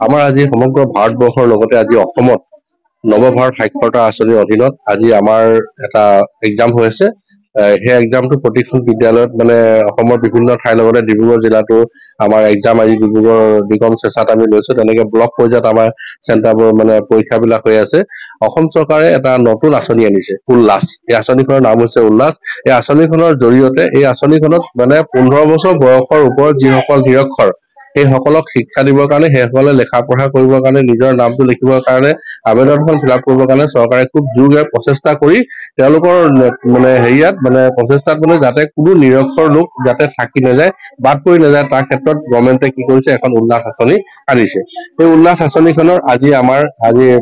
আমাৰ আজি সমগ্ৰ ভাৰতবৰ্ষৰ লগতে আজি অসমত নৱভাৰত সাক্ষৰতা আঁচনিৰ অধীনত আজি আমাৰ এটা এক্সাম হৈ আছে। সেই এক্সামটো প্ৰতিখন বিদ্যালয়ত মানে অসমৰ বিভিন্ন ঠাইৰ লগতে ডিব্ৰুগড় জিলাতো আমাৰ এক্সাম আজি ডিব্ৰুগড় দিগম চেচাত আমি লৈছো। তেনেকে ব্লক পৰ্যায়ত আমাৰ চেণ্টাৰবোৰ মানে পৰীক্ষাবিলাক হৈ আছে। অসম চৰকাৰে এটা নতুন আঁচনি আনিছে, উল্লাস। এই আঁচনিখনৰ নাম হৈছে উল্লাস। এই আঁচনিখনৰ জৰিয়তে এই আঁচনিখনত মানে 15 বছৰ বয়সৰ ওপৰত যিসকল নিৰক্ষৰ সেইসকলক শিক্ষা দিবৰ কাৰণে, সেইসকলে লেখা পঢ়া কৰিবৰ কাৰণে, নিজৰ নামটো লিখিবৰ কাৰণে, আবেদনখন ফিল আপ কৰিবৰ কাৰণে চৰকাৰে খুব জোৰদাৰ প্ৰচেষ্টা কৰি তেওঁলোকৰ মানে হেৰিয়াত মানে প্ৰচেষ্টাত মানে যাতে কোনো নিৰক্ষৰ লোক যাতে থাকি নাযায়, বাদ পৰি নাযায়, তাৰ ক্ষেত্ৰত গভৰ্ণমেণ্টে কি কৰিছে, এখন উল্লাস আঁচনি আনিছে। এই উল্লাস আঁচনিখনৰ আজি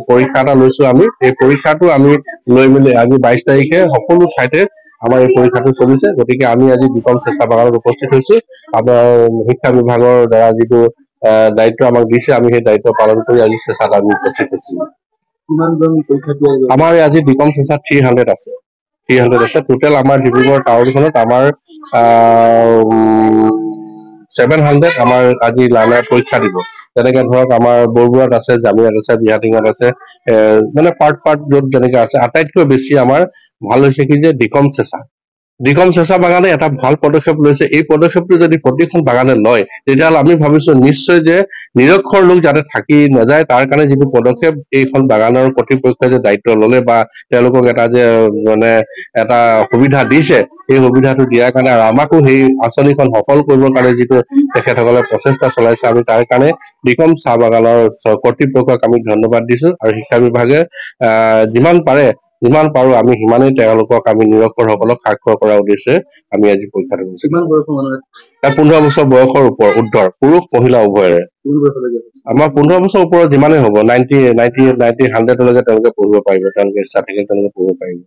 পৰীক্ষা এটা লৈছো আমি। এই পৰীক্ষাটো আমি লৈ মেলি আজি 22 তাৰিখে সকলো ঠাইতে আমাৰ এই পৰীক্ষাটো চলিছে। গতিকে আমি আজি দিগম চেষ্টা বাগানত উপস্থিত হৈছো। আমাৰ শিক্ষা বিভাগৰ দ্বাৰা যিটো দায়িত্ব আমাক দিছে, আমি সেই দায়িত্ব পালন কৰি আজি চেষ্টাত আমি উপস্থিত হৈছো। আমাৰ আজি দিগম চেষ্টাত 300 আছে। 300 আছে টোটেল। আমাৰ ডিব্ৰুগড় টাউনখনত আমাৰ 700 আমাৰ আজি লাৰ্ণাৰ পৰীক্ষা দিব। তেনেকে ধৰক আমাৰ বৰগুৰাত আছে, জামিয়াত আছে, বিহাটিঙত আছে, মানে পাৰ্ট য'ত যেনেকে আছে। আটাইতকৈ বেছি আমাৰ ভাল হৈছে কি যে দিগম চেঁচা বাগানে এটা ভাল পদক্ষেপ লৈছে। এই পদক্ষেপটো যদি প্ৰতিখন বাগানে লয়, তেতিয়াহ'লে আমি ভাবিছো নিশ্চয় যে নিৰক্ষৰ লোক যাতে থাকি নাযায়, তাৰ কাৰণে যিটো পদক্ষেপ এইখন বাগানৰ কৰ্তৃপক্ষই যে দায়িত্ব ললে বা তেওঁলোকক এটা যে মানে এটা সুবিধা দিছে, এই সুবিধাটো দিয়াৰ কাৰণে আৰু আমাকো সেই আঁচনিখন সফল কৰিবৰ কাৰণে যিটো তেখেতসকলে প্ৰচেষ্টা চলাইছে, আমি তাৰ কাৰণে দিগম চাহ বাগানৰ কৰ্তৃপক্ষক আমি ধন্যবাদ দিছো। আৰু শিক্ষা বিভাগে যিমান পাৰো আমি সিমানেই তেওঁলোকক আমি নিৰক্ষৰসকলক সাক্ষৰ কৰাৰ উদ্দেশ্যে আমি আজি পৰীক্ষাটো কৰিছো। 15 বছৰ বয়সৰ উৰ্ধৰ পুৰুষ মহিলা উভয়ৰে। আমাৰ 15 বছৰ ওপৰত যিমানেই হ'ব 90, 100লৈকে তেওঁলোকে পঢ়িব পাৰিব। তেওঁলোকে ইচ্ছা থাকে তেওঁলোকে পঢ়িব পাৰিব।